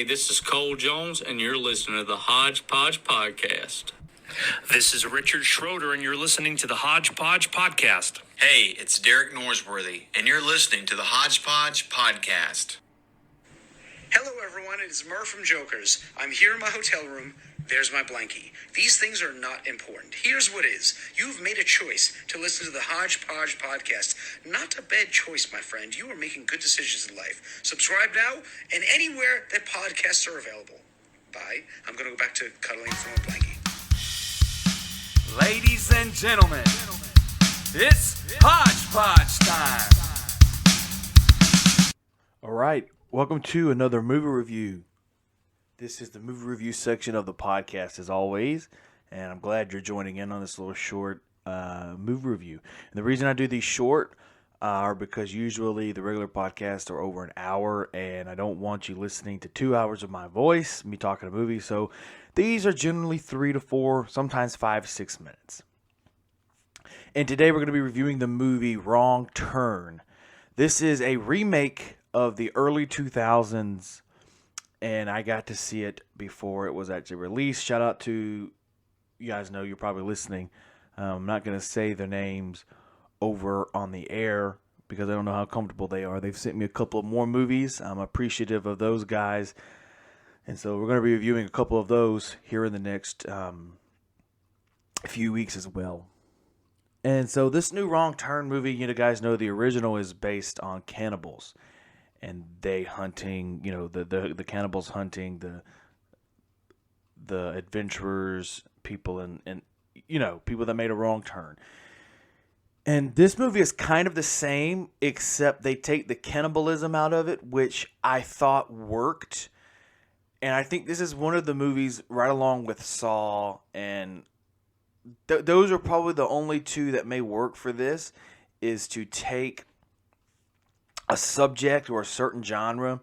Hey, this is Cole Jones, and you're listening to the Hodgepodge Podcast. This is Richard Schroeder, and you're listening to the Hodgepodge Podcast. Hey, it's Derek Norsworthy, and you're listening to the Hodgepodge Podcast. Hello, everyone. It is Murr from Jokers. I'm here in my hotel room. There's my blankie. These things are not important. Here's what is. You've made a choice to listen to the Hodgepodge Podcast. Not a bad choice, my friend. You are making good decisions in life. Subscribe now and anywhere that podcasts are available. Bye. I'm going to go back to cuddling from a blankie. Ladies and gentlemen, it's Hodgepodge time. All right, welcome to another movie review. This is the movie review section of the podcast, as always, and I'm glad you're joining in on this little short movie review. And the reason I do these short are because usually the regular podcasts are over an hour, and I don't want you listening to 2 hours of my voice, me talking a movie, so these are generally 3 to 4, sometimes 5 to 6 minutes. And today we're going to be reviewing the movie Wrong Turn. This is a remake of the early 2000s, and I got to see it before it was actually released. Shout out to, you guys know, you're probably listening. I'm not going to say their names over on the air because I don't know how comfortable they are. They've sent me a couple of more movies. I'm appreciative of those guys. And so we're going to be reviewing a couple of those here in the next few weeks as well. And so this new Wrong Turn movie, you guys know the original is based on cannibals. And they hunting, the cannibals hunting the adventurers, people and people that made a wrong turn. And this movie is kind of the same, except they take the cannibalism out of it, which I thought worked. And I think this is one of the movies right along with Saw, and those are probably the only two that may work for this, is to take a subject or a certain genre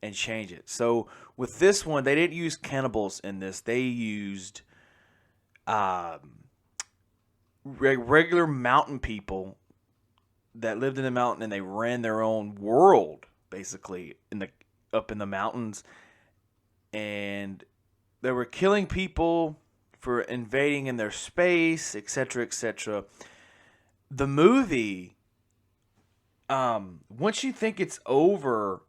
and change it. So with this one, they didn't use cannibals in this. They used regular mountain people that lived in the mountain, and they ran their own world basically up in the mountains, and they were killing people for invading in their space, etc., etc. The movie, once you think it's over,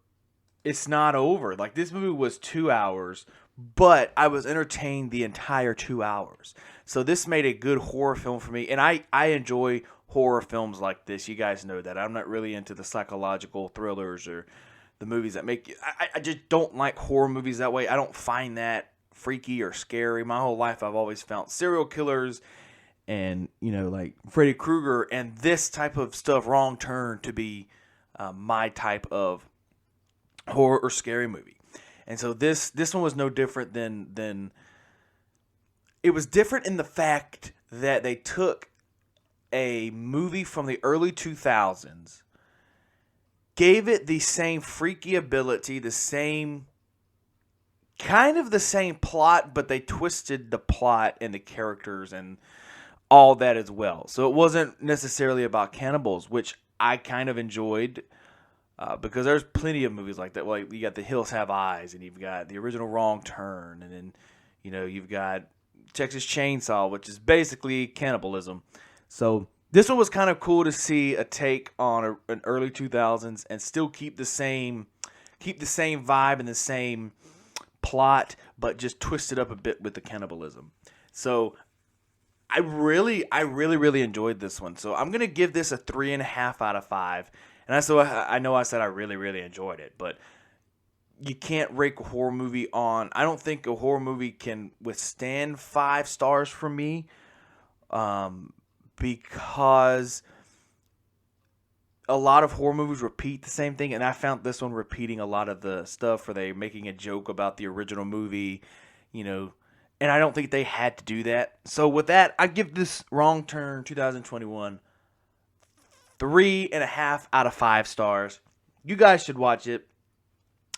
it's not over. Like, this movie was 2 hours, but I was entertained the entire 2 hours. So this made a good horror film for me, and I enjoy horror films like this. You guys know that. I'm not really into the psychological thrillers or the movies that make you... I just don't like horror movies that way. I don't find that freaky or scary. My whole life I've always found serial killers and, like Freddy Krueger and this type of stuff, Wrong Turn, to be my type of horror or scary movie. And so this one was no different than it was different in the fact that they took a movie from the early 2000s, gave it the same freaky ability, the same plot, but they twisted the plot and the characters and all that as well. So it wasn't necessarily about cannibals, which I kind of enjoyed because there's plenty of movies like that. Like, you got The Hills Have Eyes, and you've got the original Wrong Turn, and then you've got Texas Chainsaw, which is basically cannibalism. So this one was kind of cool to see a take on an early 2000s and still keep the same vibe and the same plot, but just twist it up a bit with the cannibalism. So I really enjoyed this one. So I'm gonna give this a 3.5 out of 5. And I know I said I really enjoyed it, but you can't rate a horror movie on... I don't think a horror movie can withstand 5 stars from me, because a lot of horror movies repeat the same thing, and I found this one repeating a lot of the stuff where they're making a joke about the original movie, and I don't think they had to do that. So with that, I give this Wrong Turn 2021 3.5 out of 5 stars. You guys should watch it.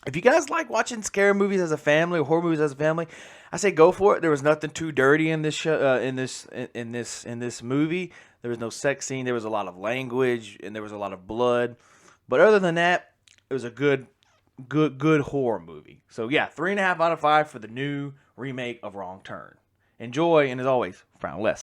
If you guys like watching scary movies as a family or horror movies as a family, I say go for it. There was nothing too dirty in this show, in this movie. There was no sex scene. There was a lot of language and there was a lot of blood. But other than that, it was a good good horror movie. So yeah, 3.5 out of 5 for the new remake of Wrong Turn. Enjoy, and as always, frown less.